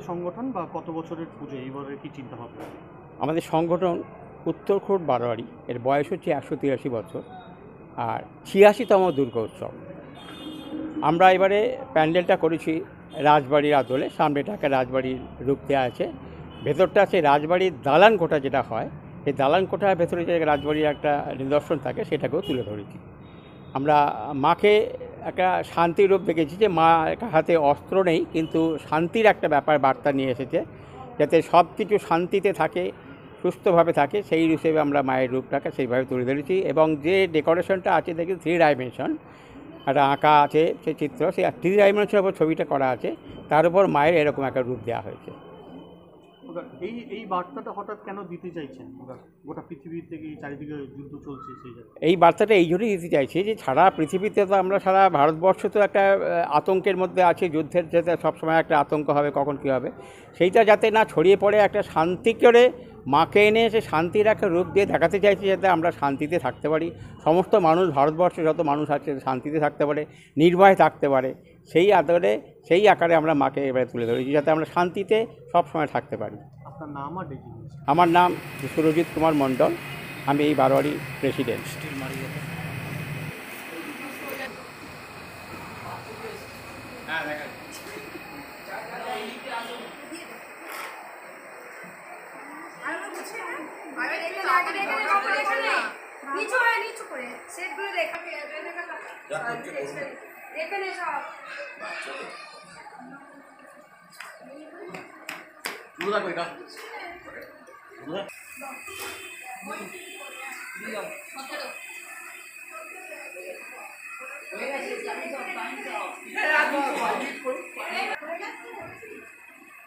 আপনাদের সংগঠন বা কত বছরের পুজো এইবারে কি চিন্তা ভাবনা? আমাদের সংগঠন উত্তরখোট বারোয়ারি, এর বয়স হচ্ছে 183 বছর, আর 86তম দুর্গোৎসব। আমরা এবারে প্যান্ডেলটা করেছি রাজবাড়ির আদলে। সামনেটা একটা রাজবাড়ির রূপ দেওয়া আছে, ভেতরটা আছে রাজবাড়ির দালান কোঠা যেটা হয়, এই দালান কোঠার ভেতরে যে রাজবাড়ির একটা নিদর্শন থাকে সেটাকেও তুলে ধরেছি। আমরা মাকে একটা শান্তির রূপ দেখেছি, যে মা হাতে অস্ত্র নেই কিন্তু শান্তির একটা ব্যাপার বার্তা নিয়ে এসেছে, যাতে সব কিছু শান্তিতে থাকে, সুস্থভাবে থাকে, সেই হিসেবে আমরা মায়ের রূপটাকে সেইভাবে তুলে ধরেছি। এবং যে ডেকোরেশনটা আছে দেখি 3 ডাইমেনশন একটা আঁকা আছে, সেই চিত্র, সেই 3 ডাইমেনশনের উপর ছবিটা করা আছে, তার উপর মায়ের এরকম একটা রূপ দেওয়া হয়েছে। এই এই বার্তাটা হঠাৎ কেন দিতে চাইছেন? গোটা পৃথিবীর থেকে চারিদিকে যুদ্ধ চলছে, সেই জায়গায় এই বার্তাটা এই জন্যই দিতে চাইছি যে সারা পৃথিবীতে তো আমরা, সারা ভারতবর্ষ তো একটা আতঙ্কের মধ্যে আছে, যুদ্ধের যাতে সবসময় একটা আতঙ্ক হবে, কখন কী হবে, সেইটা যাতে না ছড়িয়ে পড়ে, একটা শান্তি করে মাকে এনে সে শান্তির একটা রূপ দিয়ে দেখাতে চাইছি, যাতে আমরা শান্তিতে থাকতে পারি, সমস্ত মানুষ, ভারতবর্ষে যত মানুষ আছে শান্তিতে থাকতে পারে, নির্ভয়ে থাকতে পারে, সেই আদরে, সেই আকারে আমরা মাকে এবারে তুলে ধরেছি, যাতে আমরা শান্তিতে সবসময় থাকতে পারি। আপনার নাম আর ডেজিগনেশন? আমার নাম সুরজিৎ কুমার মণ্ডল, আমি এই বারোয়ারির প্রেসিডেন্ট।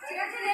ঠিক আছে।